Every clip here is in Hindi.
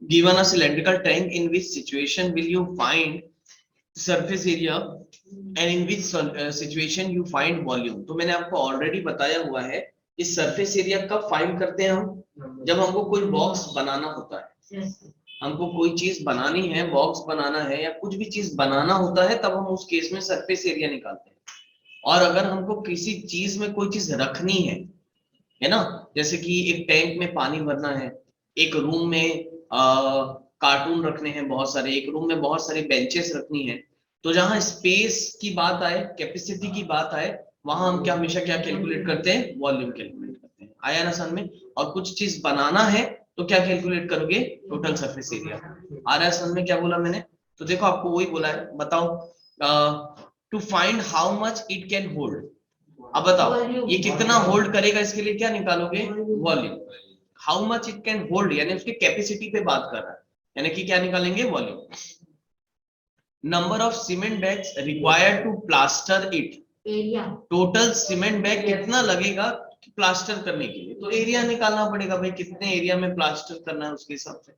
given a cylindrical tank, in which situation will you find surface area and in which situation you find volume? तो मैंने आपको ऑलरेडी बताया हुआ है, इस सरफेस एरिया कब फाइंड करते हैं हम, जब हमको कोई बॉक्स बनाना होता है। हमको कोई चीज बनानी है, बॉक्स बनाना है या कुछ भी चीज बनाना होता है, तब हम उस केस में सरफेस एरिया निकालते हैं। और अगर हमको किसी चीज में कोई चीज रखनी है ना, जैसे कि एक टैंक में पानी भरना है, एक रूम में कार्टून रखने हैं बहुत सारे, एक रूम में बहुत सारी बेंचेस रखनी है, तो जहां स्पेस की बात आए, कैपेसिटी की बात आए, वहां हम क्या हमेशा क्या कैलकुलेट करते हैं, वॉल्यूम कैलकुलेट करते हैं। आया ना समझ में? और कुछ चीज बनाना है तो क्या कैलकुलेट करोगे, टोटल सरफेस एरिया। आ रहा है समझ में क्या बोला मैंने? तो देखो आपको वही बोला है, बताओ to find how much it can hold. अब बताओ ये कितना होल्ड करेगा, इसके लिए क्या निकालोगे, volume. How much it can hold यानी उसकी कैपेसिटी पे बात कर रहा है, यानी कि क्या निकालेंगे, volume. Number of cement bags required to plaster it, area. Total cement bag कितना लगेगा प्लास्टर करने के लिए, तो एरिया निकालना पड़ेगा भाई, कितने एरिया में प्लास्टर करना है उसके हिसाब से।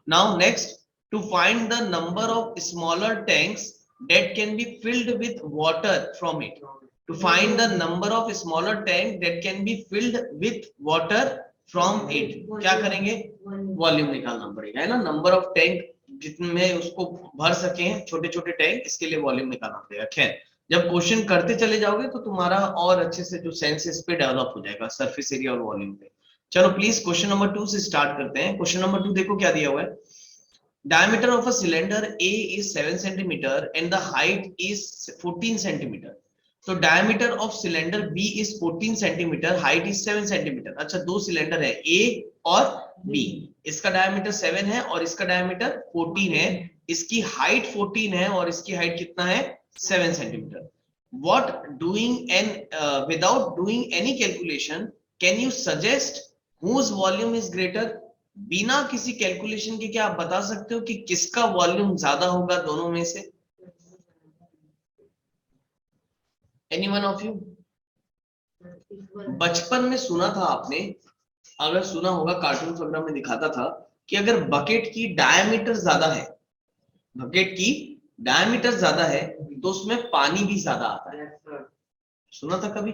Now next, to find the number of smaller tanks that can be filled with water from it. To find the number of smaller tank that can be filled with water from it, क्या करेंगे, वॉल्यूम निकालना पड़ेगा, है ना। नंबर ऑफ टैंक जितने उसको भर सके, छोटे छोटे टैंक, इसके लिए वॉल्यूम निकालना पड़ेगा। खैर, जब क्वेश्चन करते चले जाओगे तो तुम्हारा और अच्छे से जो सेंस इस पे डेवलप हो जाएगा, सरफेस एरिया और वॉल्यूम पे। चलो प्लीज क्वेश्चन नंबर 2 से स्टार्ट करते हैं। क्वेश्चन नंबर 2 देखो क्या दिया हुआ है। Diameter of a cylinder A is 7 centimeter and the height is 14 centimeter. तो diameter of cylinder B is 14 centimeter, height is 7 centimeter. अच्छा, दो सिलेंडर है A और B, इसका डायमीटर 7 है और इसका डायमीटर 14 है, इसकी हाइट 14 है और इसकी हाइट कितना है, 7 centimetre. What doing and without doing any calculation, can you suggest whose volume is greater? बिना किसी कैलकुलेशन के क्या आप बता सकते हो कि किसका वॉल्यूम ज्यादा होगा दोनों में से? Anyone of you? बचपन में सुना था आपने, अगर सुना होगा, कार्टून वगैरह में दिखाता था कि अगर बकेट की डायमीटर ज्यादा है, बकेट की डायमीटर ज्यादा है, तो उसमें पानी भी ज्यादा आता है। सुना था कभी?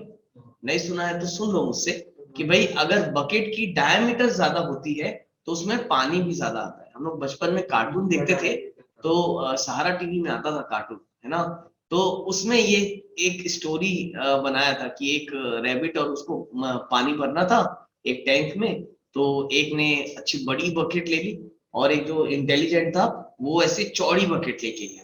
नहीं सुना है तो सुन लो मुझसे कि भाई अगर बकेट की डायमीटर ज्यादा होती है तो उसमें पानी भी ज्यादा आता है। हम लोग बचपन में कार्टून देखते थे, तो सहारा टीवी में आता था कार्टून, है ना, तो उसमें ये एक स्टोरी बनाया था कि एक रैबिट और उसको पानी भरना था एक टैंक में, तो एक ने अच्छी बड़ी बकेट ले ली और एक जो इंटेलिजेंट था वो ऐसे चौड़ी बकेट लेके गया।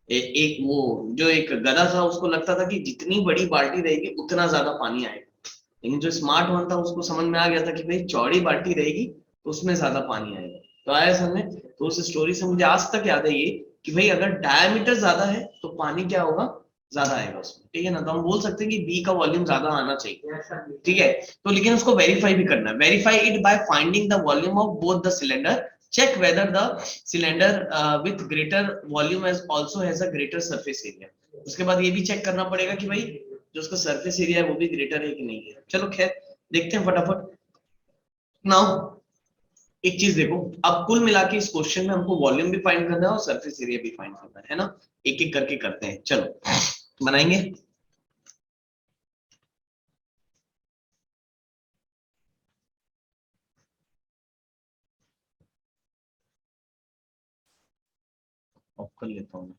एक वो जो एक गधा था उसको लगता था कि जितनी बड़ी बाल्टी रहेगी उतना ज्यादा पानी आएगा, लेकिन जो स्मार्ट वन था उसको समझ में आ गया था कि भाई चौड़ी बाल्टी रहेगी तो उसमें ज्यादा पानी आएगा। तो आया समझ? तो उस स्टोरी से मुझे आज तक याद है ये कि भाई अगर डायमीटर ज्यादा है तो पानी क्या होगा, ज्यादा आएगा उसमें, ठीक है ना। तो हम बोल सकते हैं कि बी का वॉल्यूम ज्यादा आना चाहिए, ठीक है। तो लेकिन उसको वेरीफाई भी करना है, verify it by finding the volume of both the cylinder, check whether the cylinder with greater volume has also has a greater surface area। उसके बाद ये भी चेक करना पड़ेगा कि भाई जो उसका सरफेस एरिया है वो भी ग्रेटर है कि नहीं है। चलो खैर देखते हैं फटाफट। नाउ एक चीज देखो, अब कुल मिला के इस क्वेश्चन में हमको वॉल्यूम भी फाइंड करना है और सरफेस एरिया भी फाइंड करना है ना। एक एक करके करते हैं, चलो बनाएंगे। ऑफ कर लेता हूँ।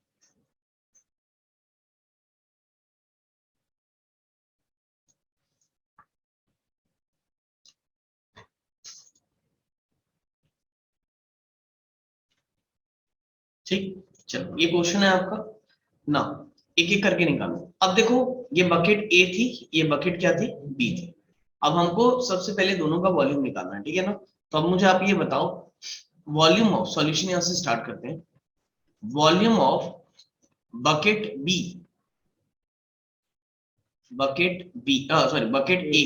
ठीक, चलो ये क्वेश्चन है आपका ना, एक एक करके निकालो। अब देखो ये बकेट ए थी, ये बकेट क्या थी, बी थी। अब हमको सबसे पहले दोनों का वॉल्यूम निकालना है, ठीक है ना। तो अब मुझे आप ये बताओ, वॉल्यूम ऑफ सॉल्यूशन यहां से स्टार्ट करते हैं। Volume of bucket B, bucket B sorry bucket A,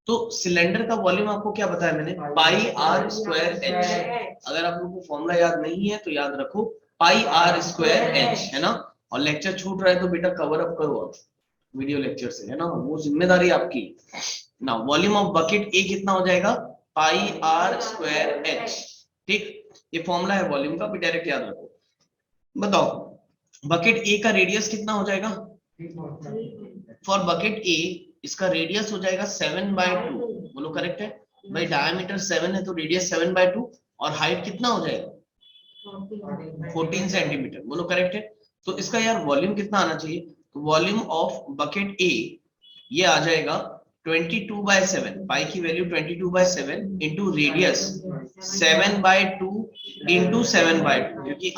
तो सिलेंडर का वॉल्यूम आपको क्या बताया मैंने, पाई आर स्क्वायर एच। अगर आप लोगों को फॉर्मूला याद नहीं है तो याद रखो, पाई आर स्क्वायर एच, है ना। और लेक्चर छूट रहा है तो बेटा कवर अप करो आप वीडियो लेक्चर से, है ना, वो जिम्मेदारी आपकी ना। वॉल्यूम ऑफ बकेट ए कितना हो जाएगा, पाई आर स्क्वायर एच। ठीक, ये फॉर्मूला है वॉल्यूम का, भी डायरेक्ट याद रखो। बताओ बकेट ए का रेडियस कितना हो जाएगा? फॉर बकेट ए इसका रेडियस हो जाएगा 7/2। बोलो करेक्ट है भाई, डायमीटर 7 है तो रेडियस 7/2 और हाइट कितना हो जाएगा? 14 सेंटीमीटर। बोलो करेक्ट है। तो इसका यार वॉल्यूम कितना आना चाहिए? तो वॉल्यूम ऑफ बकेट ए ये आ जाएगा 22/7, पाई की वैल्यू 22/7 इंटू रेडियस 7/2 इंटू 7/2, क्योंकि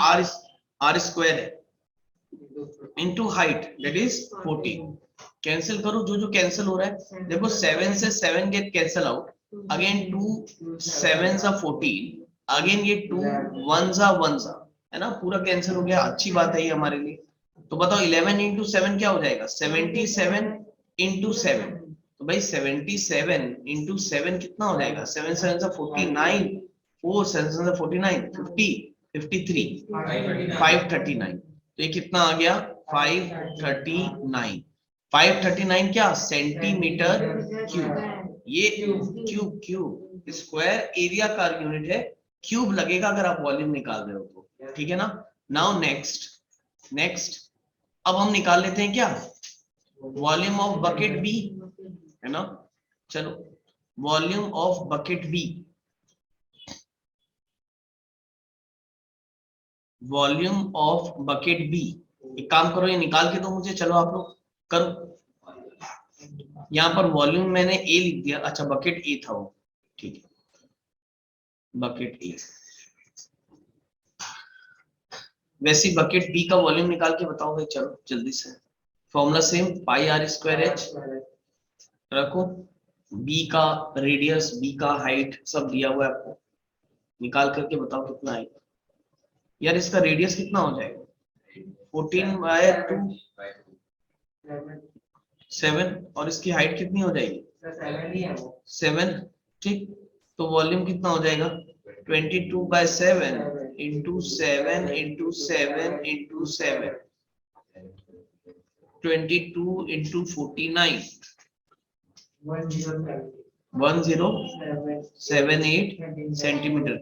आर स्क्वायर है, into height that is 14। Cancel करो जो जो कैंसिल हो रहा है, देखो 7 से 7 गेट कैंसिल आउट, अगेन 2 7 सा 14, अगेन ये 2 1 सा 1 सा, है ना, पूरा कैंसिल हो गया। अच्छी बात है ये हमारे लिए। तो बताओ 11 इंटू 7 क्या हो जाएगा? 77 इंटू 7। तो भाई 77 इंटू 7 कितना हो जाएगा? 7 7 सा 49, 4 7 7 सा 49, 50 53 539। तो ये कितना आ गया? 539। 539 क्या? Centimetre cube. ये क्यूब क्यूब स्क्वायर एरिया का यूनिट है, क्यूब लगेगा अगर आप वॉल्यूम निकाल रहे हो तो, ठीक है ना। नाउ नेक्स्ट अब हम निकाल लेते हैं क्या? वॉल्यूम ऑफ बकेट बी, है ना। चलो volume of bucket B, volume of bucket B, एक काम करो ये निकाल के दो मुझे, चलो आप लोग करो। यहाँ पर वॉल्यूम मैंने ए लिख दिया, अच्छा बकेट ए था वो, ठीक है, बकेट ए। वैसे बकेट बी का वॉल्यूम निकाल के बताओ भाई, चलो जल्दी से। Formula same, pi r square h रखो, बी का रेडियस, बी का हाइट सब दिया हुआ है आपको, निकाल करके बताओ कितना है यार। इसका रेडियस कितना हो जाएगा? 14/2 7, और इसकी हाइट कितनी हो जाएगी? 7, ठीक। तो वॉल्यूम कितना हो जाएगा? 22/7 into 7 into 7 into 7, 22 into 49, 1078 centimetre.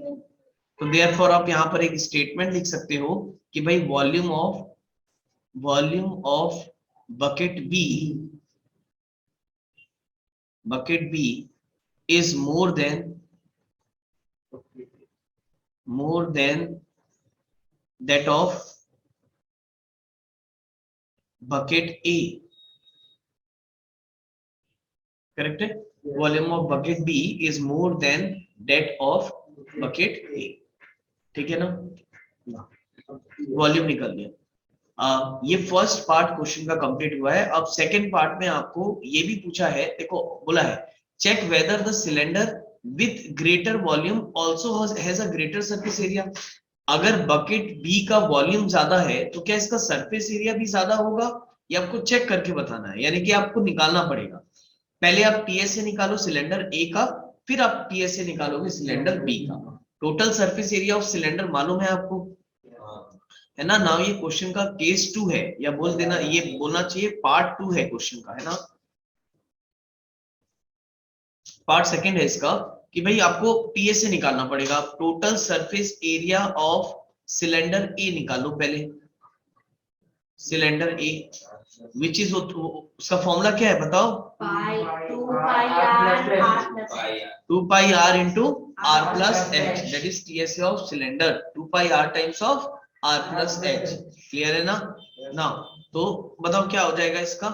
तो देयरफॉर आप यहाँ पर एक स्टेटमेंट लिख सकते हो कि भाई volume of bucket B is more than that of bucket A, correct है? Volume of bucket B is more than that of bucket A, ठीक है ना। वॉल्यूम निकल गया। ये फर्स्ट पार्ट क्वेश्चन का कंप्लीट हुआ है। अब सेकंड पार्ट में आपको ये भी पूछा है, देखो बोला है check whether the cylinder with greater volume also has a greater surface area. अगर बकेट बी का वॉल्यूम ज्यादा है तो क्या इसका सरफेस एरिया भी ज्यादा होगा? ये आपको चेक करके बताना है, यानी कि आपको निकालना पड़ेगा। पहले आप टीएसए निकालो सिलेंडर ए का, फिर आप टीएसए निकालोगे सिलेंडर बी का। Total surface area of cylinder मालूम है आपको, है ना। नाउ ये क्वेश्चन का केस 2 है, या बोल देना, ये बोलना चाहिए पार्ट 2 है क्वेश्चन का, है ना। पार्ट सेकंड है इसका कि भाई आपको टीएसए निकालना पड़ेगा। Total surface area of cylinder A निकालो पहले, सिलेंडर ए विच इज, उसका फॉर्मूला क्या है बताओ? 2 pi r into r plus h, that is TSA of cylinder, 2 pi r times of r plus h. Clear है ना। ना तो बताओ क्या हो जाएगा इसका?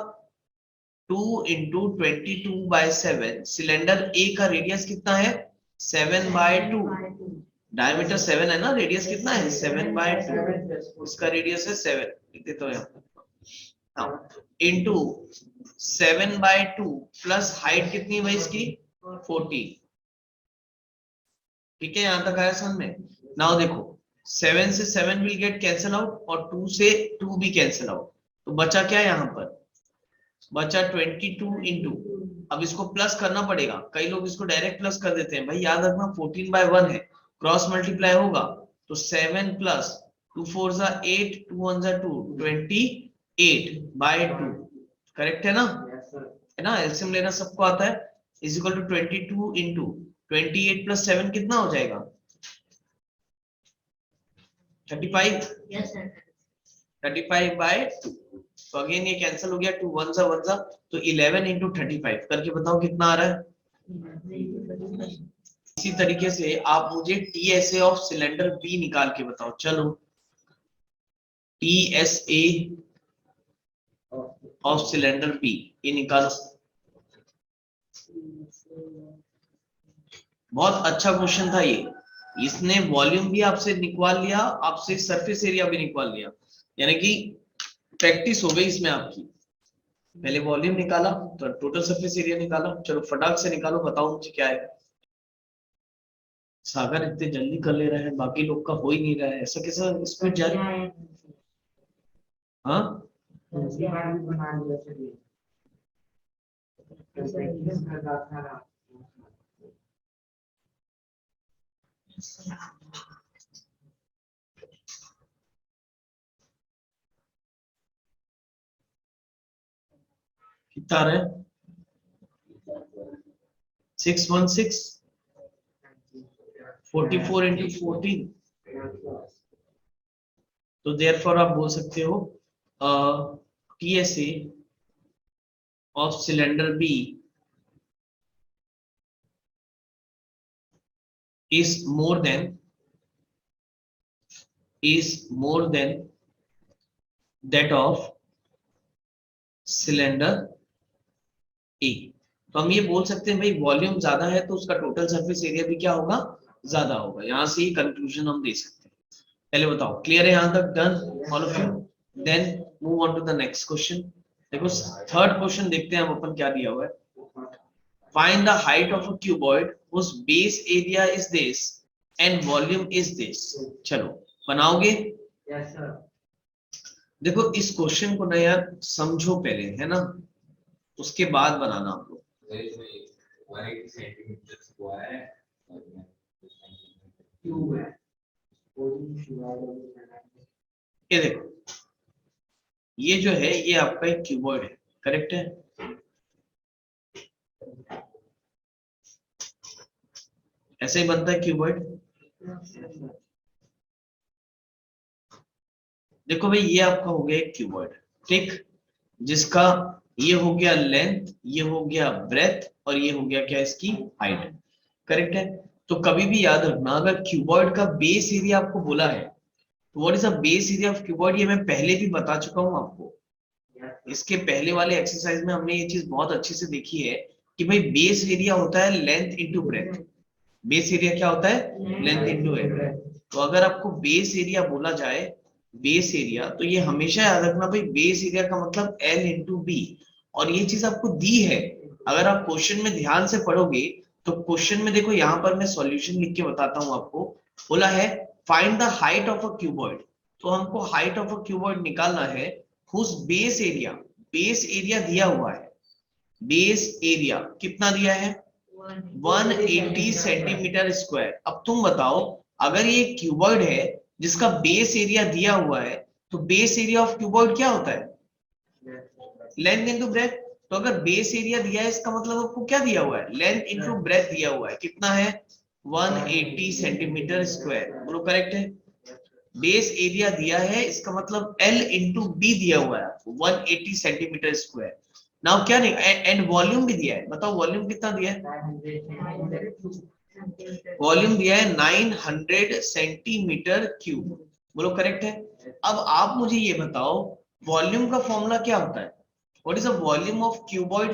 2 इंटू 22/7, सिलेंडर ए का रेडियस कितना है? 7/2, डायमीटर 7 है ना, रेडियस कितना है? 7/2, इसका रेडियस है 7, लिख देता हूं यहाँ, इंटू 7/2 प्लस हाइट कितनी है भाई इसकी? 40, ठीक है, यहां तक आया समझ में। नाउ देखो 7 से 7 विल गेट कैंसिल आउट और 2 से 2 भी कैंसिल आउट, तो बचा क्या यहाँ पर? बचा 22 इंटू, अब इसको प्लस करना पड़ेगा, कई लोग इसको डायरेक्ट प्लस कर देते हैं, भाई याद रखना 14/1 है, क्रॉस मल्टीप्लाई होगा तो 7 प्लस 2 4 जा 8, 2 1 जा 2, 28/2, करेक्ट है ना, है ना। एलसीएम लेना सबको आता है, is equal to 22 into 28 plus 7 कितना हो जाएगा? 35, Yes, sir. 35/2, तो अगेन ये कैंसिल हो गया, 2 1 सा, तो 11 into 35 करके बताओ कितना आ रहा है। इसी तरीके से आप मुझे TSA ऑफ सिलेंडर बी निकाल के बताओ। चलो TSA ऑफ सिलेंडर बी ये निकालो। बहुत अच्छा क्वेश्चन था ये, इसने वॉल्यूम भी आपसे निकाल लिया, आपसे सरफेस एरिया भी निकाल लिया, यानी कि प्रैक्टिस हो गई इसमें आपकी। पहले वॉल्यूम निकाला तो टोटल सरफेस एरिया निकाला। चलो फटाक से निकालो, बताओ मुझे क्या है। सागर इतने जल्दी कर ले रहे हैं, बाकी लोग का हो ही नहीं रहा है, ऐसा कैसा स्पीड जा रही है। हाँ कितना आ रहा है 616 44 into 14, तो देयरफॉर आप बोल सकते हो TSA of cylinder B is more than that of cylinder A. तो हम ये बोल सकते हैं भाई वॉल्यूम ज्यादा है तो उसका टोटल सरफेस एरिया भी क्या होगा, ज्यादा होगा। यहां से ही कंक्लूजन हम दे सकते हैं। पहले बताओ क्लियर है यहां तक, done all of you. Then move on to the next question. देखो थर्ड क्वेश्चन देखते हैं हम अपन क्या दिया हुआ है। Find the height of a cuboid whose base area is this and volume is this। चलो बनाओगे। Yes, sir. देखो इस क्वेश्चन को ना यार समझो पहले, है ना, उसके बाद बनाना आप लोग। ये देखो ये जो है ये आपका एक क्यूबॉइड है, करेक्ट है। ऐसे ही बनता है क्यूबॉइड। देखो भाई ये आपका हो गया एक क्यूबॉइड, ठीक, जिसका ये हो गया लेंथ, ये हो गया ब्रेथ और ये हो गया क्या इसकी हाइट, करेक्ट है। तो कभी भी याद रखना अगर क्यूबॉइड का बेस एरिया आपको बोला है तो what is the base area of cuboid, ये मैं पहले भी बता चुका हूं आपको। इसके पहले वाले एक्सरसाइज में हमने ये चीज बहुत अच्छे से देखी है कि भाई बेस एरिया होता है length into breadth. Base area क्या होता है, लेंथ इंटू ब्रेथ। तो अगर आपको बेस एरिया बोला जाए, बेस एरिया, तो ये हमेशा याद रखना भाई बेस एरिया का मतलब L इंटू बी। और ये चीज आपको दी है, अगर आप क्वेश्चन में ध्यान से पढ़ोगे तो क्वेश्चन में देखो यहाँ पर मैं सॉल्यूशन लिख के बताता हूँ आपको। बोला है find the height of a cuboid, तो हमको हाइट ऑफ अ क्यूबॉइड निकालना है whose base area, base area दिया हुआ है, बेस एरिया कितना दिया है 180 सेंटीमीटर स्क्वायर। अब तुम बताओ अगर ये क्यूबॉइड है जिसका बेस एरिया दिया हुआ है तो बेस एरिया ऑफ क्यूबॉइड क्या होता है, लेंथ इनटू ब्रेथ। तो अगर बेस एरिया दिया है इसका मतलब आपको क्या दिया हुआ है, लेंथ इनटू ब्रेथ दिया हुआ है, कितना है 180 सेंटीमीटर स्क्वायर। बोलो करेक्ट है। बेस एरिया दिया है इसका मतलब L इंटू बी दिया हुआ है 180 सेंटीमीटर स्क्वायर। नाउ क्या नहीं, एंड वॉल्यूम भी दिया है, बताओ वॉल्यूम कितना दिया है, वॉल्यूम दिया है 900 सेंटीमीटर क्यूब। बोलो करेक्ट है। अब आप मुझे ये बताओ वॉल्यूम का फॉर्मूला क्या होता है, what is the volume of cuboid,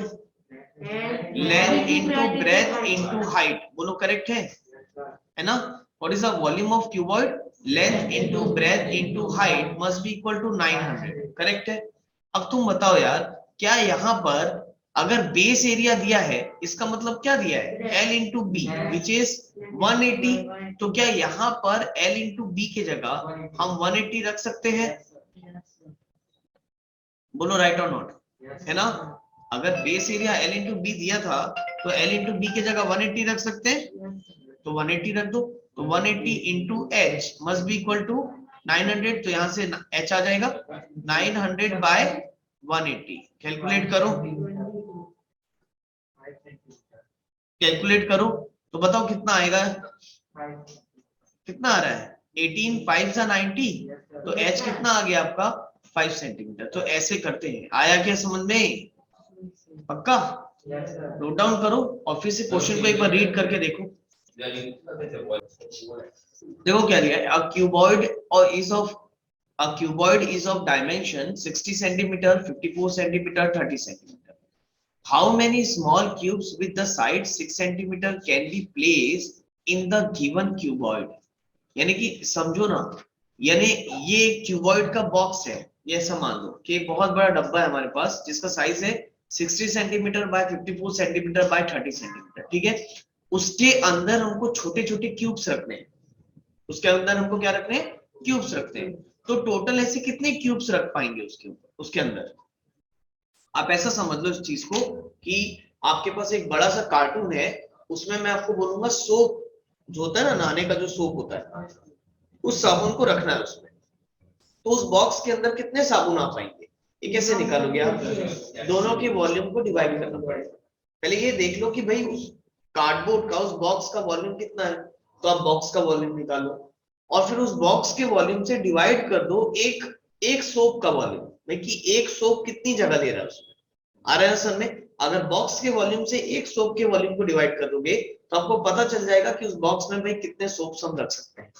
length into breadth into height. बोलो करेक्ट है ना। What is the volume of cuboid, length into breadth into height must be equal to 900, correct है। अब तुम बताओ यार क्या यहाँ पर अगर बेस एरिया दिया है इसका मतलब क्या दिया है L into B which is 180। तो क्या यहाँ पर L इंटू बी की जगह हम 180 रख सकते हैं, बोलो राइट और नॉट, है ना। अगर base area L into B दिया था तो L इंटू बी की जगह 180 रख सकते हैं, तो 180 रख दो। तो 180 into h must be equal to 900, तो यहां से h आ जाएगा 900 बाय 180। कैलकुलेट करो, कैलकुलेट करो तो बताओ कितना आएगा, कितना आ रहा है 18 5 सा 90, तो h कितना आ गया आपका 5 सेंटीमीटर। तो ऐसे करते हैं, आया क्या समझ में? पक्का नोट डाउन करो और फिर से क्वेश्चन को एक बार रीड करके देखो। देखो क्या दिया है, अ क्यूबॉइड और is of a cuboid is of dimension 60 centimeter, 54 centimeter, 30 centimeter. How many small cubes with the side 6 centimeter can be placed in the given cuboid? यानी कि समझो ना, यानी ये क्यूबॉइड का बॉक्स है, ये ऐसा मान लो कि एक बहुत बड़ा डब्बा है हमारे पास जिसका साइज है 60 centimetre bye 54 centimetre bye 30 centimetre, ठीक है। उसके अंदर हमको छोटे छोटे क्यूब्स रखने हैं, उसके अंदर हमको क्या रखने हैं? क्यूब्स रखते हैं। तो टोटल ऐसे कितने क्यूब्स रख पाएंगे उसके ऊपर, उसके अंदर? आप ऐसा समझ लो इस चीज को कि आपके पास एक बड़ा सा कार्टून है, उसमें मैं आपको बोलूंगा सोप जो होता है ना, नहाने का जो सोप होता है, उस साबुन को रखना है उसमें। तो उस बॉक्स के अंदर कितने साबुन आ पाएंगे, ये कैसे निकालोगे आप? दोनों के वॉल्यूम को डिवाइड करना पड़ेगा। पहले ये देख लो कि भाई उस कार्डबोर्ड का, उस बॉक्स का वॉल्यूम कितना है, तो आप बॉक्स का वॉल्यूम निकालो और फिर उस बॉक्स के वॉल्यूम से डिवाइड कर दो एक एक सोप का वॉल्यूम, भाई कि एक सोप कितनी जगह ले रहा है उसमें। आ रहा है समझ में? अगर बॉक्स के वॉल्यूम से एक सोप के वॉल्यूम को डिवाइड कर दोगे तो आपको पता चल जाएगा कि उस बॉक्स में भाई कितने सोप्स हम रख सकते हैं,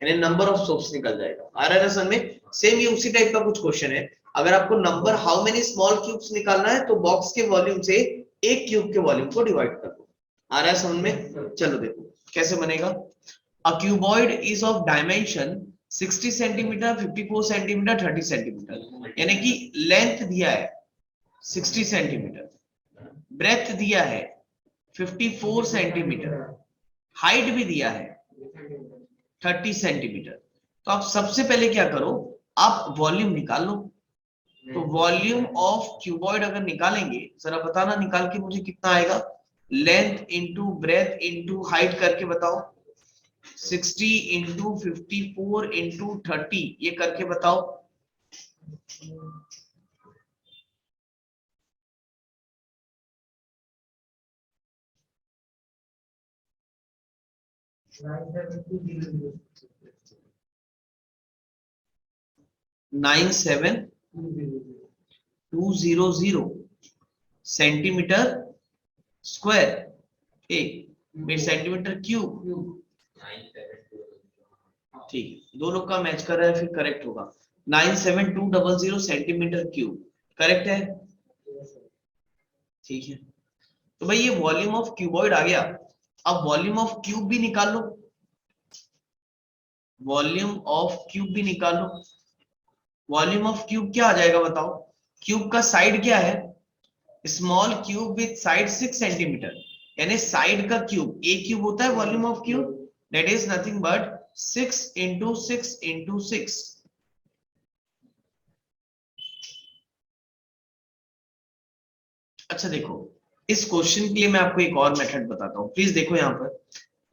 यानी नंबर ऑफ सोप्स निकल जाएगा। आ रहा है समझ में? सेम ये उसी टाइप का कुछ क्वेश्चन है। अगर आपको number how many small cubes निकालना है तो बॉक्स के वॉल्यूम से एक क्यूब के वॉल्यूम को डिवाइड कर दो। आ रहा है समझ में? चलो देखो कैसे बनेगा। A cuboid is of dimension 60 centimetre, 54 centimetre, 30 centimetre, यानी कि लेंथ दिया है 60 सेंटीमीटर, ब्रेथ दिया है 54 सेंटीमीटर, हाइट भी दिया है 30 सेंटीमीटर। तो आप सबसे पहले क्या करो, आप वॉल्यूम निकाल लो। तो वॉल्यूम ऑफ क्यूबॉइड अगर निकालेंगे, जरा बताना निकाल के मुझे कितना आएगा। Length into breadth into height करके बताओ। 60 इंटू 54 इंटू 30 ये करके बताओ। नाइन सेवन 200 सेंटीमीटर स्क्वायर, एक सेंटीमीटर क्यूब। ठीक, दो लोग का मैच कर रहा है, फिर करेक्ट होगा। 97200 सेंटीमीटर क्यूब करेक्ट है। ठीक है, तो भाई ये वॉल्यूम ऑफ क्यूबॉइड आ गया। अब वॉल्यूम ऑफ क्यूब भी निकाल लो, वॉल्यूम ऑफ क्यूब भी निकाल लो। वॉल्यूम ऑफ क्यूब क्या आ जाएगा बताओ? क्यूब का साइड क्या है? Small cube with side 6 centimetre, यानी साइड का क्यूब, ए क्यूब होता है volume of cube, that is nothing but 6 into 6 into 6। अच्छा देखो, इस क्वेश्चन के लिए मैं आपको एक और मेथड बताता हूँ, प्लीज देखो यहाँ पर।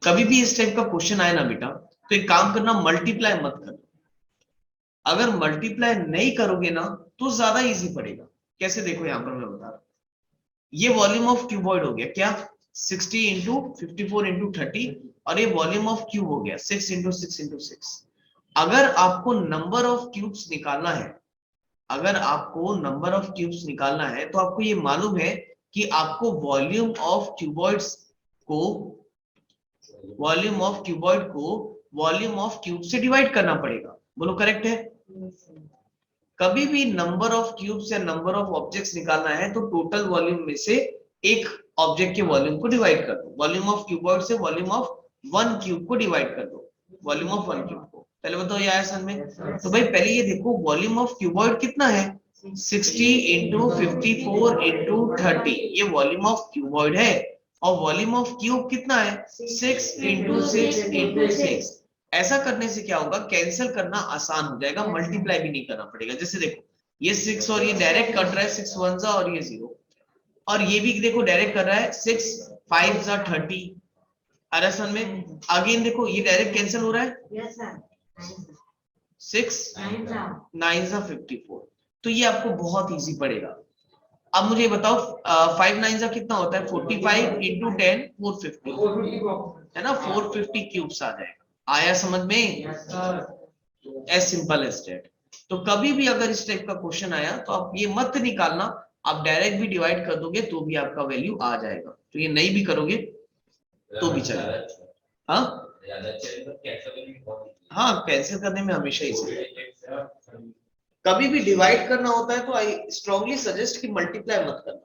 कभी भी इस टाइप का क्वेश्चन आए ना बेटा, तो एक काम करना, मल्टीप्लाई मत करना। अगर मल्टीप्लाई नहीं करोगे ना तो ज्यादा इजी पड़ेगा। कैसे, देखो यहाँ पर मैं बता रहा हूँ। ये वॉल्यूम ऑफ क्यूबॉइड हो गया क्या, 60 इंटू 54 इंटू 30, और ये वॉल्यूम ऑफ क्यूब हो गया 6 इंटू 6 इंटू 6। अगर आपको नंबर ऑफ क्यूब्स निकालना है, अगर आपको नंबर ऑफ क्यूब्स निकालना है तो आपको ये मालूम है कि आपको वॉल्यूम ऑफ क्यूबॉइड्स को, वॉल्यूम ऑफ क्यूबॉइड को वॉल्यूम ऑफ क्यूब से डिवाइड करना पड़ेगा। बोलो करेक्ट है? कभी भी नंबर ऑफ क्यूब्स या नंबर ऑफ ऑब्जेक्ट्स निकालना है तो टोटल वॉल्यूम में से एक ऑब्जेक्ट के वॉल्यूम को डिवाइड कर दो। वॉल्यूम ऑफ क्यूबॉइड से वॉल्यूम ऑफ वन क्यूब को डिवाइड कर दो, वॉल्यूम ऑफ वन क्यूब को। पहले बताओ ये आया सन में? तो भाई पहले ये देखो वॉल्यूम ऑफ क्यूबॉइड कितना है, 60 इंटू 54 इंटू 30, ये वॉल्यूम ऑफ क्यूबॉइड है। और वॉल्यूम ऑफ क्यूब कितना है, 6 इंटू 6 इंटू 6। ऐसा करने से क्या होगा, कैंसिल करना आसान हो जाएगा, मल्टीप्लाई भी नहीं करना पड़ेगा। जैसे देखो ये 6 और ये डायरेक्ट कट रहा है, 6 1 जा और ये 0, और ये भी देखो डायरेक्ट कर रहा है, 6 5 जा 30। अरसन में अगेन देखो ये डायरेक्ट कैंसिल हो रहा है, यस सर, 6 9 जा 54। तो ये आपको बहुत इजी पड़ेगा। अब मुझे बताओ 5 9 जा कितना होता है, 45 इंटू 10 450 है ना, 450 क्यूब्स आ जाएगा। आया समझ में? As simple as that. तो कभी भी अगर इस टाइप का क्वेश्चन आया तो आप ये मत निकालना, आप डायरेक्ट भी डिवाइड कर दोगे तो भी आपका वैल्यू आ जाएगा, तो ये नहीं भी करोगे तो भी चलेगा। हाँ हाँ, कैंसिल करने में हमेशा इजी। कभी भी डिवाइड करना होता है तो आई स्ट्रांगली सजेस्ट कि मल्टीप्लाई मत करना।